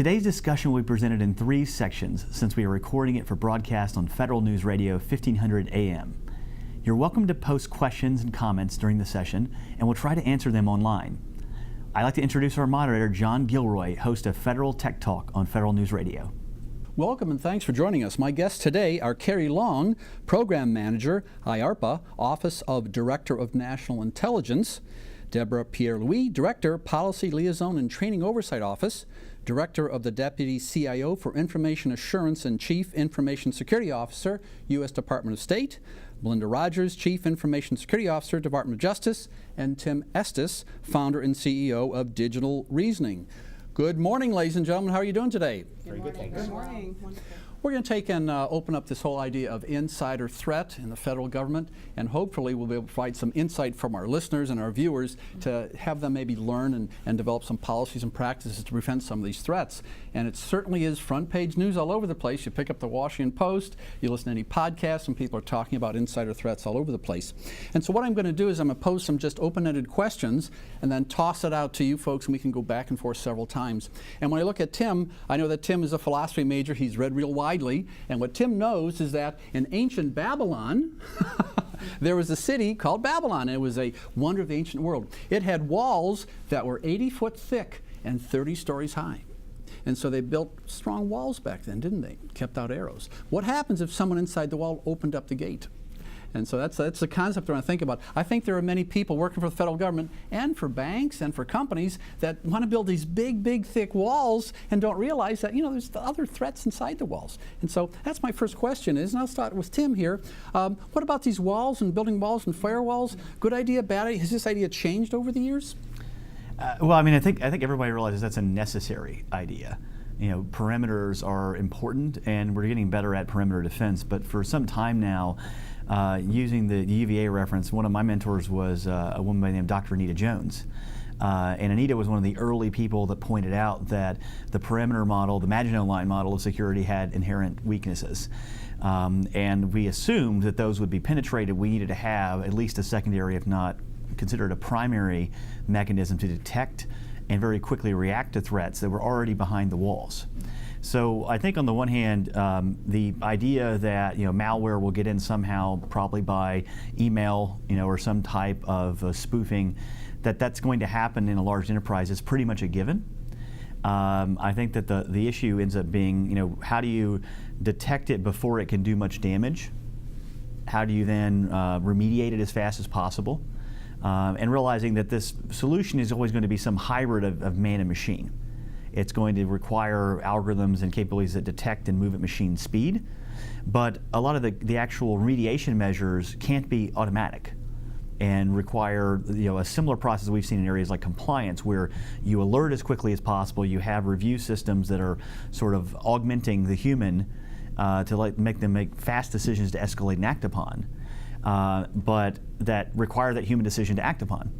Today's discussion will be presented in 3 sections since we are recording it for broadcast on Federal News Radio 1500 AM. You're welcome to post questions and comments during the session, and we'll try to answer them online. I'd like to introduce our moderator, John Gilroy, host of Federal Tech Talk on Federal News Radio. Welcome and thanks for joining us. My guests today are Carrie Long, Program Manager, IARPA, Office of Director of National Intelligence, Deborah Pierre-Louis, Director, Policy Liaison and Training Oversight Office, Director of the Deputy CIO for Information Assurance and Chief Information Security Officer, U.S. Department of State, Melinda Rogers, Chief Information Security Officer, Department of Justice, and Tim Estes, Founder and CEO of Digital Reasoning. Good morning, ladies and gentlemen. How are you doing today? Very good, thanks. Good morning. We're going to take and open up this whole idea of insider threat in the federal government, and hopefully we'll be able to provide some insight from our listeners and our viewers to have them maybe learn and develop some policies and practices to prevent some of these threats. And it certainly is front page news all over the place. You pick up the Washington Post, you listen to any podcasts, and people are talking about insider threats all over the place. And so what I'm going to do is I'm going to pose some just open-ended questions and then toss it out to you folks, and we can go back and forth several times. And when I look at Tim, I know that Tim is a philosophy major. He's read real widely. And what Tim knows is that in ancient Babylon, there was a city called Babylon. And it was a wonder of the ancient world. It had walls that were 80 foot thick and 30 stories high. And so they built strong walls back then, didn't they? Kept out arrows. What happens if someone inside the wall opened up the gate? And so that's the concept I want to think about. I think there are many people working for the federal government and for banks and for companies that want to build these big, thick walls and don't realize that, there's the other threats inside the walls. And so that's my first question is, and I'll start with Tim here. What about these walls and building walls and firewalls? Good idea, bad idea? Has this idea changed over the years? I think everybody realizes that's a necessary idea. Perimeters are important, and we're getting better at perimeter defense. But for some time now, using the UVA reference, one of my mentors was a woman by the name of Dr. Anita Jones. And Anita was one of the early people that pointed out that the perimeter model, the Maginot Line model of security, had inherent weaknesses. And we assumed that those would be penetrated. We needed to have at least a secondary, if not considered a primary mechanism to detect and very quickly react to threats that were already behind the walls. So I think on the one hand, the idea that malware will get in somehow, probably by email, or some type of spoofing, that's going to happen in a large enterprise is pretty much a given. I think that the issue ends up being, how do you detect it before it can do much damage? How do you then remediate it as fast as possible? And realizing that this solution is always going to be some hybrid of man and machine. It's going to require algorithms and capabilities that detect and move at machine speed, but a lot of the actual remediation measures can't be automatic and require a similar process we've seen in areas like compliance, where you alert as quickly as possible. You have review systems that are sort of augmenting the human to make them make fast decisions to escalate and act upon. But that require that human decision to act upon.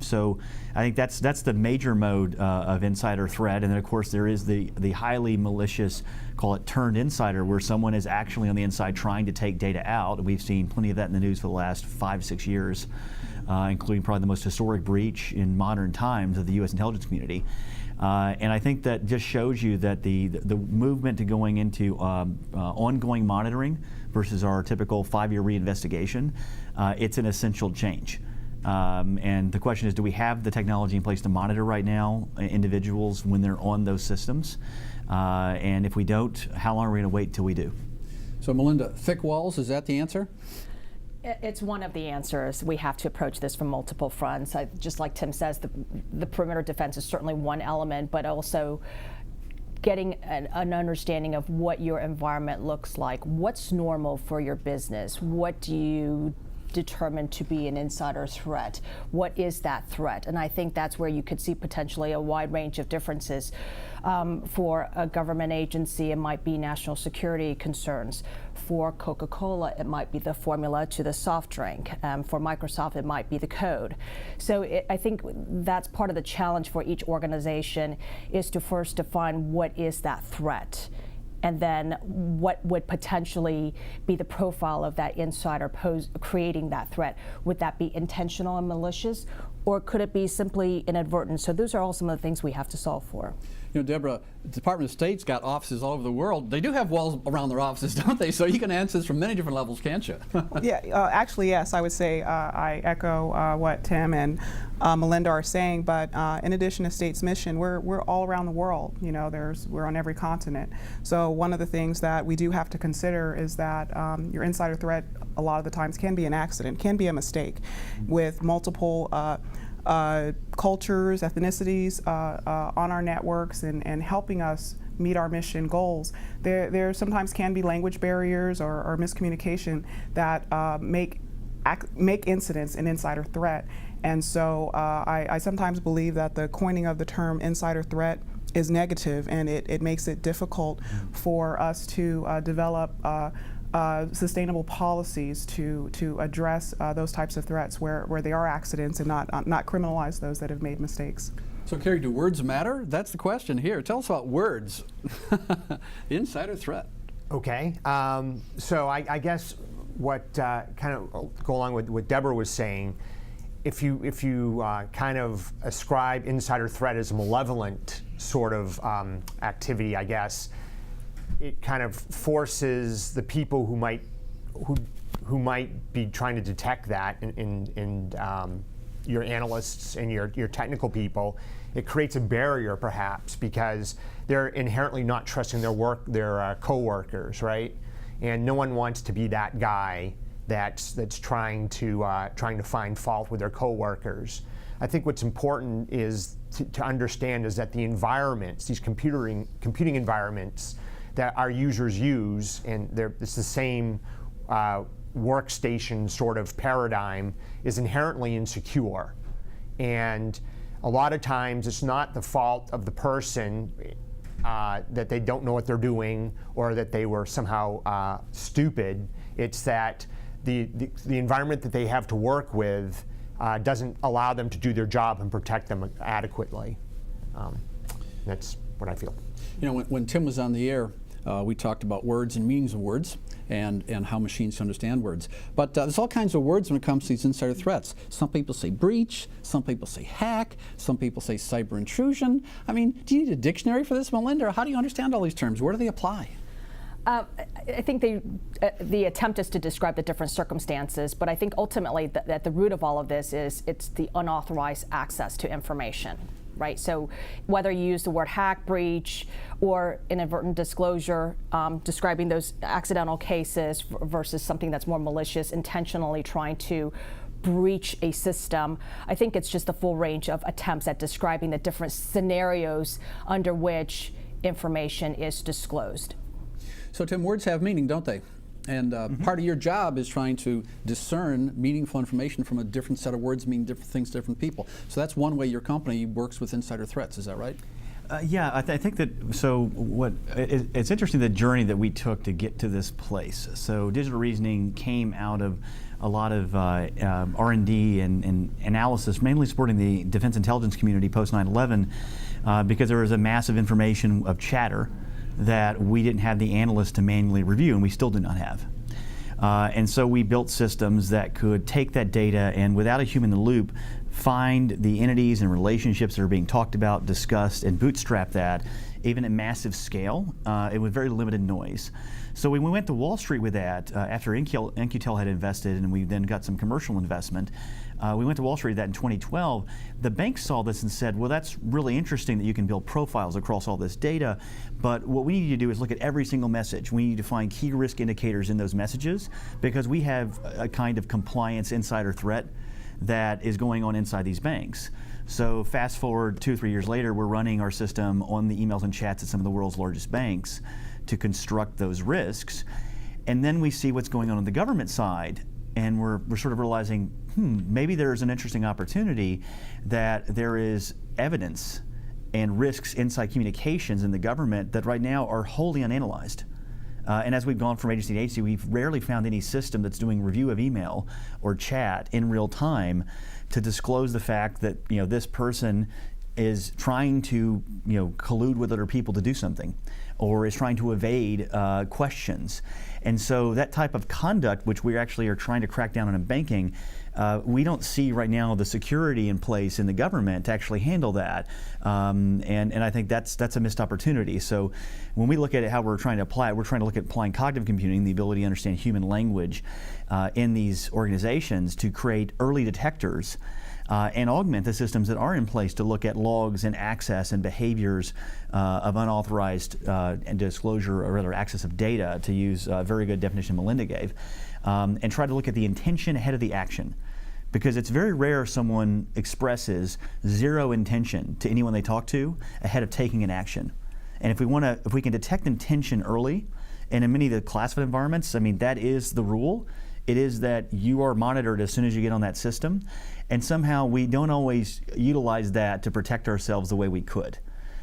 So I think that's the major mode of insider threat. And then of course there is the highly malicious, call it turned insider, where someone is actually on the inside trying to take data out. We've seen plenty of that in the news for the last 5-6 years, including probably the most historic breach in modern times of the U.S. intelligence community. And I think that just shows you that the movement to going into ongoing monitoring versus our typical 5-year reinvestigation, it's an essential change. And the question is, do we have the technology in place to monitor right now individuals when they're on those systems? And if we don't, how long are we going to wait till we do? So Melinda, thick walls, is that the answer? It's one of the answers. We have to approach this from multiple fronts. Just like Tim says, the perimeter defense is certainly one element, but also getting an understanding of what your environment looks like. What's normal for your business? What do you determined to be an insider threat? What is that threat? And I think that's where you could see potentially a wide range of differences. For a government agency, it might be national security concerns. For Coca-Cola, it might be the formula to the soft drink. For Microsoft, it might be the code. So I think that's part of the challenge for each organization, is to first define what is that threat, and then what would potentially be the profile of that insider creating that threat. Would that be intentional and malicious, or could it be simply inadvertent? So those are all some of the things we have to solve for. You know, Deborah, the Department of State's got offices all over the world. They do have walls around their offices, don't they? So you can answer this from many different levels, can't you? Yeah, actually, yes. I would say I echo what Tim and Melinda are saying. But in addition to State's mission, we're all around the world. You know, we're on every continent. So one of the things that we do have to consider is that your insider threat a lot of the times can be an accident, can be a mistake, with multiple cultures, ethnicities on our networks and helping us meet our mission goals. There sometimes can be language barriers or miscommunication that make incidents an insider threat. And so I sometimes believe that the coining of the term insider threat is negative, and it makes it difficult for us to develop sustainable policies to address those types of threats where they are accidents and not criminalize those that have made mistakes. So, Carrie, do words matter? That's the question here. Tell us about words. The insider threat. Okay. So I guess what kind of go along with what Deborah was saying, if you kind of ascribe insider threat as a malevolent sort of activity, I guess, it kind of forces the people who might be trying to detect that in your analysts and your technical people. It creates a barrier, perhaps, because they're inherently not trusting their coworkers, right? And no one wants to be that guy that's trying to find fault with their coworkers. I think what's important is to understand is that the environments, these computing environments that our users use, and it's the same workstation sort of paradigm, is inherently insecure. And a lot of times it's not the fault of the person that they don't know what they're doing or that they were somehow stupid. It's that the environment that they have to work with doesn't allow them to do their job and protect them adequately. That's what I feel. You know, when Tim was on the air, we talked about words and meanings of words and how machines understand words. But there's all kinds of words when it comes to these insider threats. Some people say breach, some people say hack, some people say cyber intrusion. I mean, do you need a dictionary for this, Melinda? Or how do you understand all these terms? Where do they apply? I think the attempt is to describe the different circumstances, but I think ultimately at the root of all of this is it's the unauthorized access to information, right? So whether you use the word hack, breach, or inadvertent disclosure, describing those accidental cases versus something that's more malicious, intentionally trying to breach a system, I think it's just the full range of attempts at describing the different scenarios under which information is disclosed. So, Tim, words have meaning, don't they? And part of your job is trying to discern meaningful information from a different set of words meaning different things to different people. So that's one way your company works with insider threats. Is that right? Yeah, I think that. So it's interesting, the journey that we took to get to this place. So digital reasoning came out of a lot of R&D and analysis, mainly supporting the defense intelligence community post 9/11, because there was a massive information of chatter that we didn't have the analysts to manually review, and we still do not have. And so we built systems that could take that data and, without a human in the loop, find the entities and relationships that are being talked about, discussed, and bootstrap that, even at massive scale, and with very limited noise. So when we went to Wall Street with that, after In-Q-Tel had invested and we then got some commercial investment, we went to Wall Street with that in 2012. The banks saw this and said, well, that's really interesting that you can build profiles across all this data, but what we need to do is look at every single message. We need to find key risk indicators in those messages, because we have a kind of compliance insider threat that is going on inside these banks. So fast forward 2 or 3 years later, we're running our system on the emails and chats at some of the world's largest banks to construct those risks. And then we see what's going on the government side, and we're sort of realizing, maybe there's an interesting opportunity that there is evidence and risks inside communications in the government that right now are wholly unanalyzed. And as we've gone from agency to agency, we've rarely found any system that's doing review of email or chat in real time to disclose the fact that this person is trying to collude with other people to do something, or is trying to evade questions. And so that type of conduct, which we actually are trying to crack down on in banking, We don't see right now the security in place in the government to actually handle that, and I think that's a missed opportunity. So when we look at it, how we're trying to apply it, we're trying to look at applying cognitive computing, the ability to understand human language in these organizations to create early detectors and augment the systems that are in place to look at logs and access and behaviors of unauthorized and disclosure, or rather access of data, to use a very good definition Melinda gave, and try to look at the intention ahead of the action. Because it's very rare someone expresses zero intention to anyone they talk to ahead of taking an action. And if we can detect intention early, and in many of the classified environments, I mean, that is the rule. It is that you are monitored as soon as you get on that system, and somehow we don't always utilize that to protect ourselves the way we could.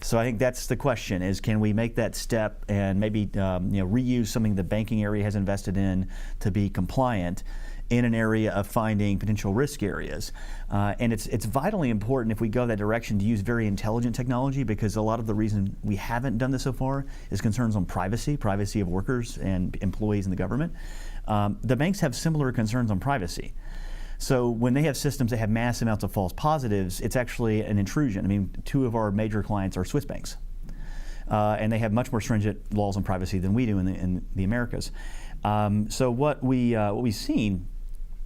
So I think that's the question: is can we make that step and maybe reuse something the banking area has invested in to be compliant in an area of finding potential risk areas. And it's vitally important, if we go that direction, to use very intelligent technology, because a lot of the reason we haven't done this so far is concerns on privacy of workers and employees in the government. The banks have similar concerns on privacy. So when they have systems that have mass amounts of false positives, it's actually an intrusion. I mean, 2 of our major clients are Swiss banks. And they have much more stringent laws on privacy than we do in the Americas. So what we've seen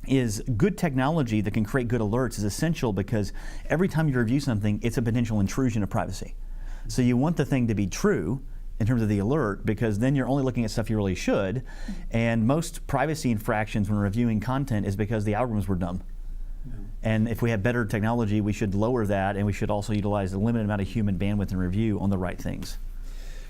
is good technology that can create good alerts is essential, because every time you review something, it's a potential intrusion of privacy. So you want the thing to be true in terms of the alert, because then you're only looking at stuff you really should. And most privacy infractions when reviewing content is because the algorithms were dumb. Yeah. And if we have better technology, we should lower that, and we should also utilize a limited amount of human bandwidth and review on the right things.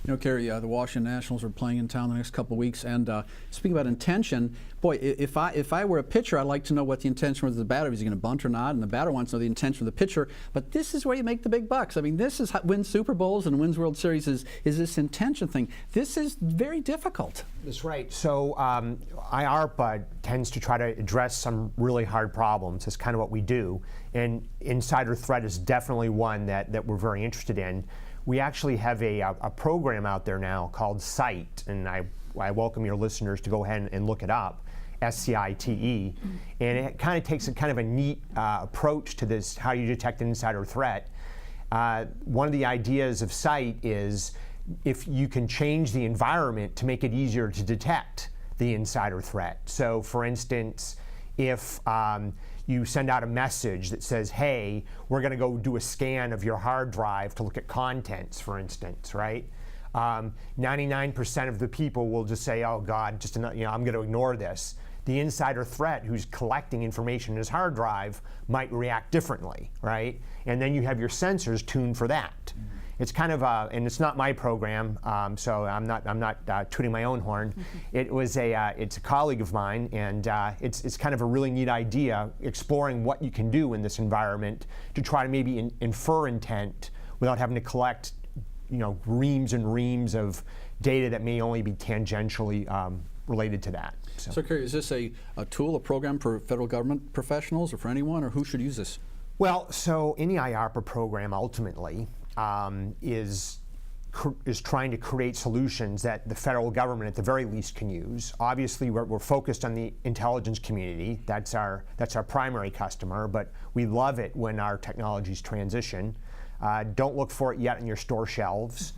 You know, Kerry, the Washington Nationals are playing in town the next couple of weeks, and speaking about intention, boy, if I were a pitcher, I'd like to know what the intention was of the batter. Is he going to bunt or not? And the batter wants to know the intention of the pitcher. But this is where you make the big bucks. I mean, this is how wins Super Bowls and wins World Series is this intention thing. This is very difficult. That's right. So IARPA tends to try to address some really hard problems. That's kind of what we do. And insider threat is definitely one that we're very interested in. We actually have a program out there now called SCITE, and I welcome your listeners to go ahead and look it up, SCITE. And it kind of takes a kind of a neat approach to this, how you detect an insider threat. One of the ideas of SCITE is if you can change the environment to make it easier to detect the insider threat. So for instance, if you send out a message that says, hey, we're going to go do a scan of your hard drive to look at contents, for instance, right? 99% of the people will just say, oh God, just I'm going to ignore this. The insider threat who's collecting information in his hard drive might react differently, right? And then you have your sensors tuned for that. It's kind of and it's not my program, so I'm not tooting my own horn. It's a colleague of mine, and it's kind of a really neat idea, exploring what you can do in this environment to try to maybe infer intent without having to collect, reams and reams of data that may only be tangentially related to that. So Kerry, is this a tool, a program for federal government professionals, or for anyone, or who should use this? Well, so any IARPA program ultimately is trying to create solutions that the federal government at the very least can use. Obviously, we're focused on the intelligence community. That's our primary customer, but we love it when our technologies transition. Don't look for it yet on your store shelves.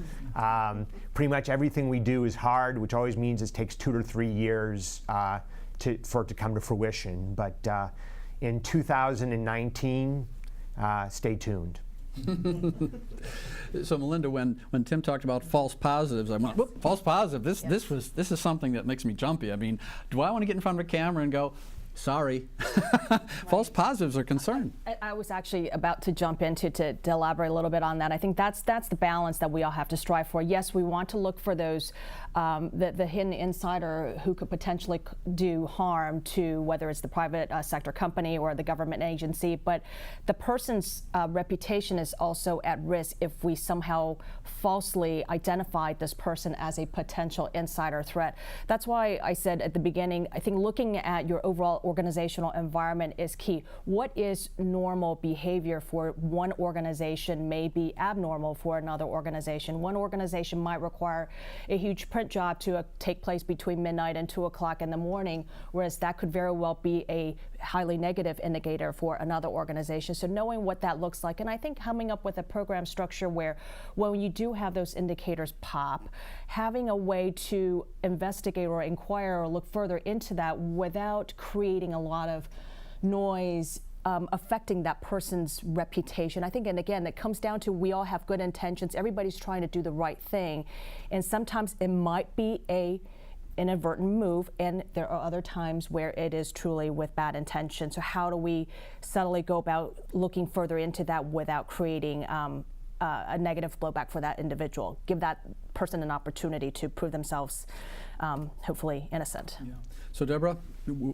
Pretty much everything we do is hard, which always means it takes 2 to 3 years for it to come to fruition. But in 2019, stay tuned. So Melinda, when Tim talked about false positives, I went, whoop, false positive. This is something that makes me jumpy. I mean, do I want to get in front of a camera and go, sorry? False positives are concerned. I was actually about to jump into to elaborate a little bit on that. I think that's the balance that we all have to strive for. Yes, we want to look for those the hidden insider who could potentially do harm to whether it's the private sector company or the government agency, but the person's reputation is also at risk if we somehow falsely identified this person as a potential insider threat. That's why I said at the beginning, I think looking at your overall organizational environment is key. What is normal behavior for one organization may be abnormal for another organization. One organization might require a huge print job to take place between midnight and 2 o'clock in the morning, whereas that could very well be a highly negative indicator for another organization. So knowing what that looks like, and I think coming up with a program structure where when you do have those indicators pop, having a way to investigate or inquire or look further into that without creating a lot of noise affecting that person's reputation. I think, and again, it comes down to we all have good intentions. Everybody's trying to do the right thing, and sometimes it might be a inadvertent move, and there are other times where it is truly with bad intention. So how do we subtly go about looking further into that without creating a negative blowback for that individual? Give that person an opportunity to prove themselves hopefully innocent. Yeah. So Deborah,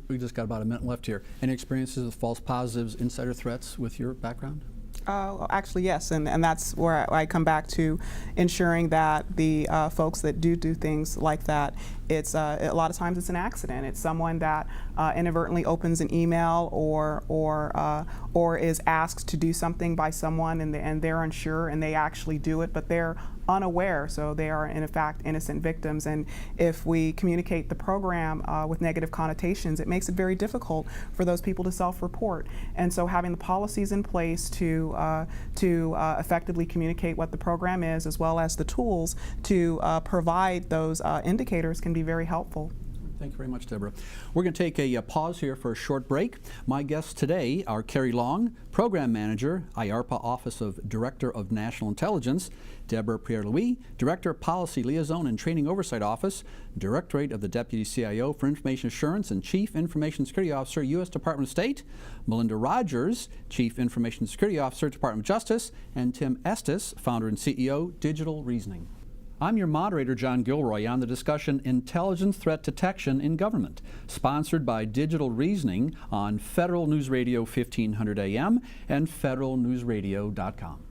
we just got about a minute left here. Any experiences with false positives, insider threats with your background? Actually, yes, and that's where I come back to ensuring that the folks that do things like that, it's a lot of times it's an accident. It's someone that inadvertently opens an email or is asked to do something by someone, and they're unsure and they actually do it, but they're unaware, so they are in fact innocent victims. And if we communicate the program with negative connotations, it makes it very difficult for those people to self-report. And so having the policies in place to effectively communicate what the program is, as well as the tools to provide those indicators, can be very helpful. Thank you very much, Deborah. We're going to take a pause here for a short break. My guests today are Carrie Long, Program Manager, IARPA Office of Director of National Intelligence, Deborah Pierre-Louis, Director of Policy Liaison and Training Oversight Office, Directorate of the Deputy CIO for Information Assurance and Chief Information Security Officer, U.S. Department of State, Melinda Rogers, Chief Information Security Officer, Department of Justice, and Tim Estes, Founder and CEO, Digital Reasoning. I'm your moderator, John Gilroy, on the discussion Intelligence Threat Detection in Government, sponsored by Digital Reasoning on Federal News Radio 1500 AM and federalnewsradio.com.